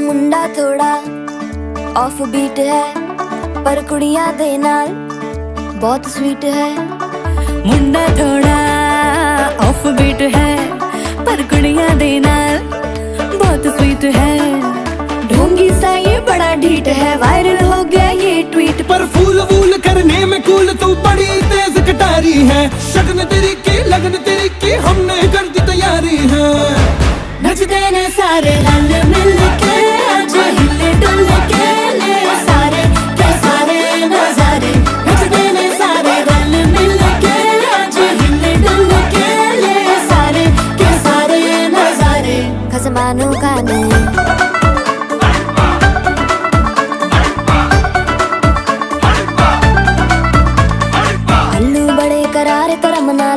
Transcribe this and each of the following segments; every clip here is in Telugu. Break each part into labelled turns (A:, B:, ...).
A: मुंडा थोड़ा ऑफ बीट है पर कुड़ियां दे नाल बहुत स्वीट है।
B: मुंडा थोड़ा ऑफ बीट है पर कुड़ियां दे नाल बहुत स्वीट है। ढोंगी सा ये बड़ा ढीठ है, वायरल हो गया ये ट्वीट
C: पर फूल वूल करने में कूल तू बड़ी तेज कटारी है। शगन तेरी की लगन तेरी की हमने कर दी तैयारी है।
B: नचते ने सारे रल मिल के आज हिले डुल के ले सारे के सारे नजारे। नचते ने सारे रल मिल के आज हिले डुल के ले सारे के सारे नजारे।
A: खसमानों का नहीं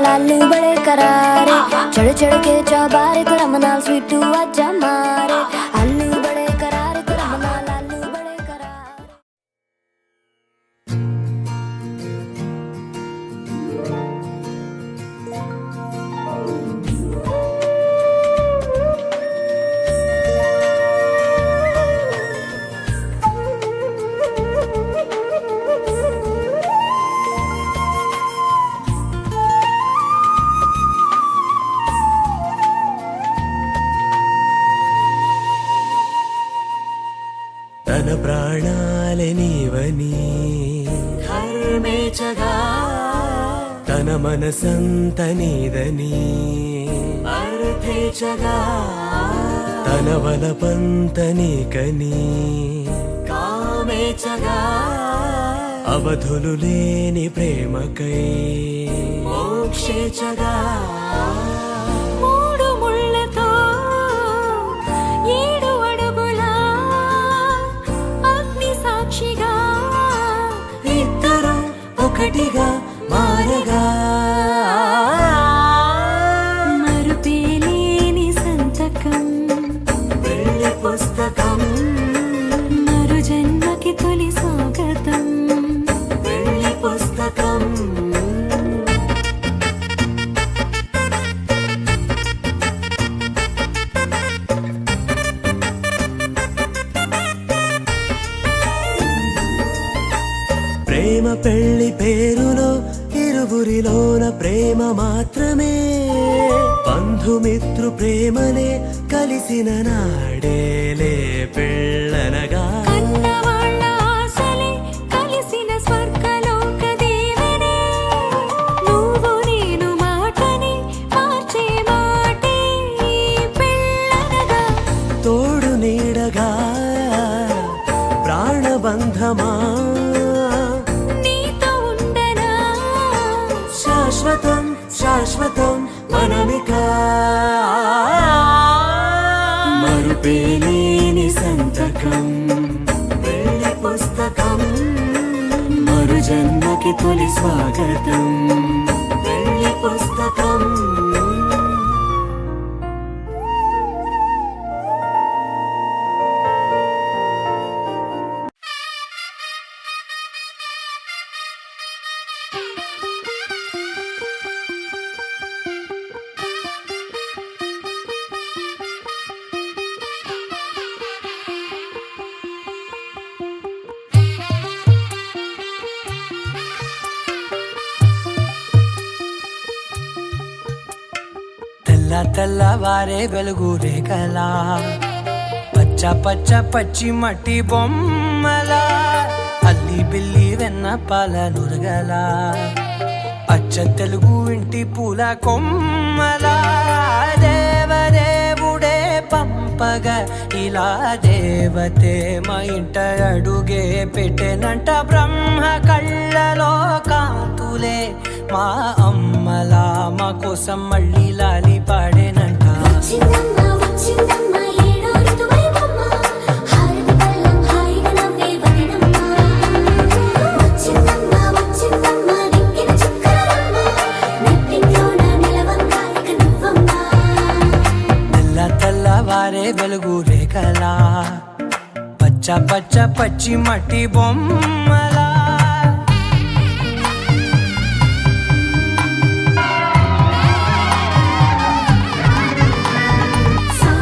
A: लालू बड़े करारे चढ़ चढ़ के चौबारे तो रमना स्वीटू आजा मारे। आलू बड़े करारे तो रमना लालू बड़े करारे।
C: తన ప్రాణాలే నీవని
B: హర్మేచగా
C: తన మనసంత నీదని
B: అర్థేచగా
C: తన వలపంత నీకని
B: కామేచగా
C: అవధులు లేని ప్రేమకై
B: మోక్షేచగా మూడు ముళ్ళతో ఏడు అడుగుల అగ్ని సాక్షిగా
C: ఇద్దరు ఒకటిగా మారగా
B: మరుపేలేని సంతకం
C: పెళ్లి పుస్తకం
B: మరు జన్మకి తొలి స్వాగతం
C: పెళ్లి పుస్తకం ప్రేమ పెళ్లి పేరులో ఇరువురిలోన ప్రేమ మాత్రమే బంధుమిత్రు ప్రేమనే కలిసిన నాడేలే పెళ్ళనగా
B: కన్నవాళ్ళ ఆశలే కలిసిన స్వర్గలోక దీవెనే నువ్వు నేను మాటని మార్చే మాటే పెళ్ళనగా
C: తోడు నీడగా ప్రాణబంధమా
B: నీతో ఉండనా
C: శాశ్వతం శాశ్వతం మనమిక మరుపేలేని సంతకం పెళ్లి పుస్తకం మరు జన్మకి తొలి స్వాగతం పెళ్లి పుస్తకం
D: తెల్లవారే వెలుగు రేఖలా పచ్చ పచ్చ పచ్చి మట్టి బొమ్మలా అల్లి బిల్లి వెన్న పాల నురగల అచ్చ తెలుగు ఇంటి పూల కొమ్మల దేవదేవుడే పంపగా ఇలా దేవతే మా ఇంట అడుగే పెట్టెనంట బ్రహ్మ కళ్ళలో కాంతులే మా అమ్మలా మా కోసం మళ్ళీ లాలి పాడేనంట
B: వచ్చిందమ్మ వచ్చిందమ్మ ఏడో ఋతువైవమ్మ హారతి పళ్ళం హాయిగా నవ్వే వదినమ్మ వచ్చిందమ్మ వచ్చిందమ్మ నెక్కిన చుక్కలమ్మ నెట్టింట్లోన నిలవంగా ఇక నువ్వమ్మ
D: తెల్ల తెల్లవారే వెలుగు రేఖలా పచ్చ పచ్చ పచ్చి మట్టి బొమ్మలా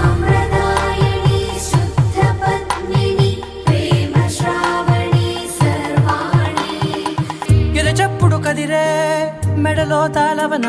B: సామ్రదాయని శుద్ధ పద్మిని ప్రేమ శ్రావణి సర్వాణి
D: ఎరచప్పుడు కదిరే మెడలో తాళవన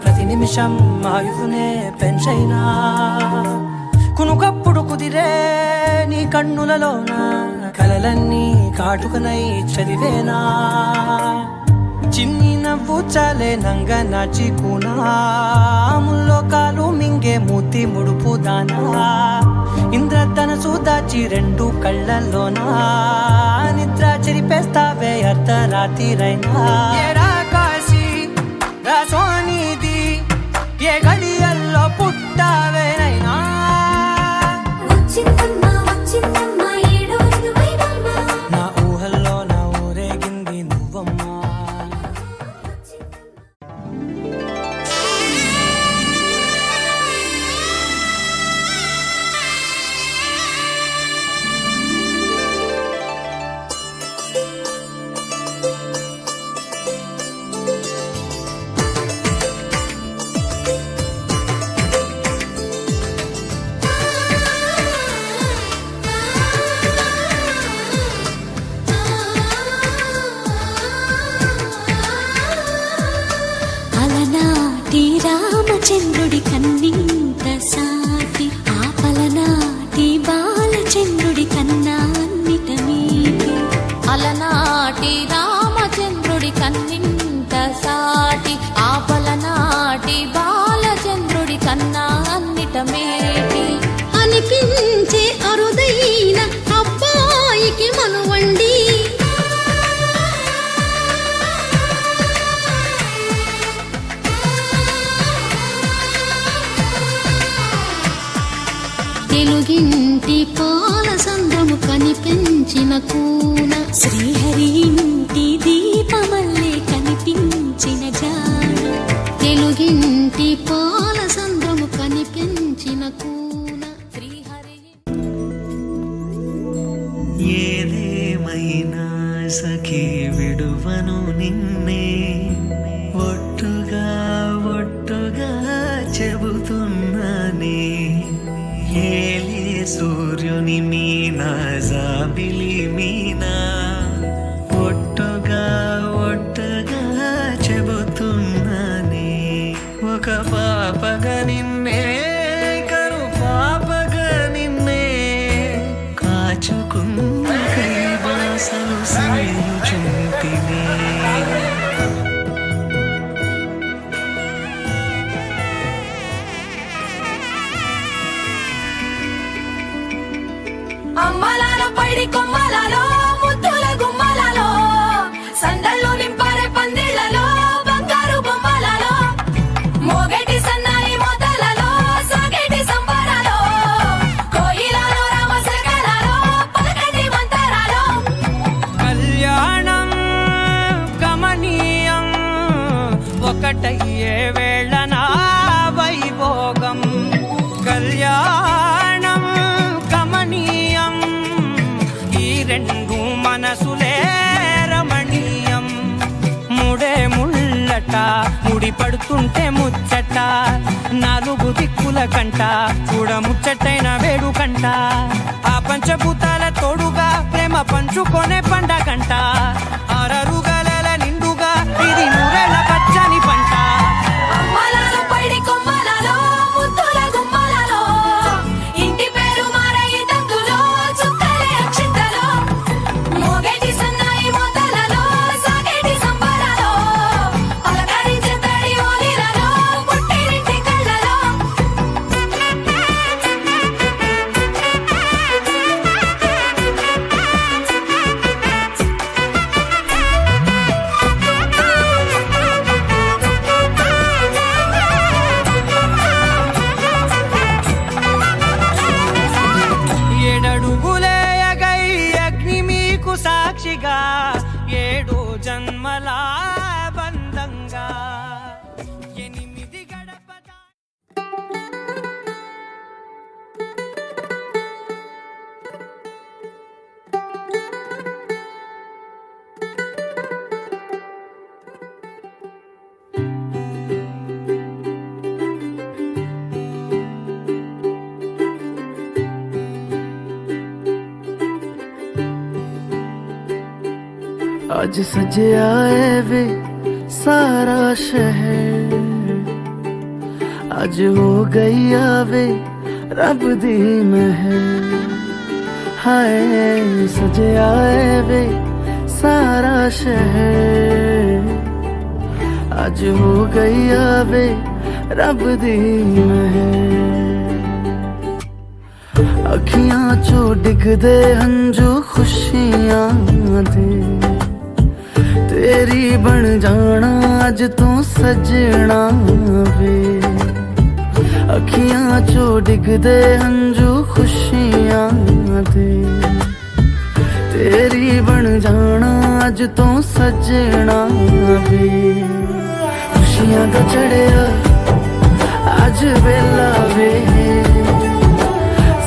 D: ప్రతి నిమిషం ఆయువునే పెంచైనా కునుకప్పుడు కుదిరే నీ కన్నులలోన కలలన్నీ కాటుకనై చదివేనా చిన్ని నవ్వు చాలే నంగ నాచికునాముల్లో కాలు మింగే మూతి ముడుపు దానా ఇంద్రధనసు దాచి రెండు కళ్ళల్లోనా నిద్ర చెరిపేస్తావే అర్ధరాత్రిరైనా ఏరా కాశీ రాసోనిది ఏ గడియల్లో పుట్టావేనైనా
B: వచ్చిందమ్మ వచ్చిందమ్మ ఏడో ఋతువైవమ్మ
D: నా ఊహల్లో నా ఊరేగింది నువ్వమ్మా
B: అలనాటి రామచంద్రుడి కన్నింత సాటి ఆపలనాటి బాలచంద్రుడి కన్నా అన్నిట మీటి
E: అలనాటి రామచంద్రుడి కన్నింత సాటి ఆపలనాటి బాలచంద్రుడి కన్నా అన్నిట మేటి
B: అనిపించే అరుదైన అబ్బాయికి మనువండి తెలుగింటి పాల సంద్రము కనిపించిన కూన శ్రీహరి ఇంటి దీపమల్లే కనిపించిన జాన తెలుగింటి పాల సంద్రము కనిపించిన కూన శ్రీహరి
F: ఏదేమైనా సఖీ విడువను నిన్నే ఒట్టుగా ఒట్టుగా చెబుతున్నానే ఏలే సూర్యుని మీనా జాబిలి మీనా ఒట్టుగా ఒట్టుగా చెబుతున్నానే ఒక పాపగా నిన్నే కను పాపగా నిన్నే కాచుకున్న కైవాసలు సేయుచుంటినే
E: అమ్మలాల పైడి కొమ్మలలో ముద్దుల గుమ్మలలో సందళ్ళు నింపారే పందిళ్లలో బంగారు బొమ్మలలో మోగేటి సన్నాయి మోతలలో సాగేటి సంబరాలో కోయిలలో రామశకలలో పలకటి మంతరాలో
D: కళ్యాణం గమనీయం ఒకటయ్యే వేళ నా వైభోగం కళ్యాణం గమనీయం ఈ రెండు మనసులే రమణీయం ముడే ముళ్ళట ముడి పడుతుంటే ముచ్చట నాలుగు దిక్కుల కంట చూడ ముచ్చటైన వేడుకంట ఆ పంచభూతాల తోడుగా ప్రేమ పంచుకొనే పండగంట అరరుగల నిండుగా ఇది నూరేళ్ళ పచ్చని పంట
E: అమ్మలాల పైడి కొమ్మలలో ముద్దుల గుమ్మలలో ఇంటి పేరు మారయి తందులో చుక్కలే అక్షింతలో మోగేటి సన్నాయి మోతలలో
D: కలిసిగా 7 జన్మల బంధంగా 8 గడప
F: आज सजया है वे सारा शहर आज हो गई आवे रब दी महर हाय सजया है वे सारा शहर आज हो गई आवे रब दी महर अखियां चो डिगदे हंजू खुशियां दे तेरी बन जाना अज तू सजना वे अखियां चो डिगदे हंजू खुशियां दे तेरी बन जाना अज तू सजना वे खुशियां दा चढ़िया अज वेला वे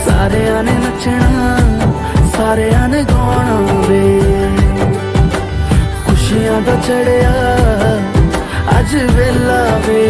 F: सारियां ने नचना सारियां ने गाना वे खुशियां दा चढ़िया अज वेला वे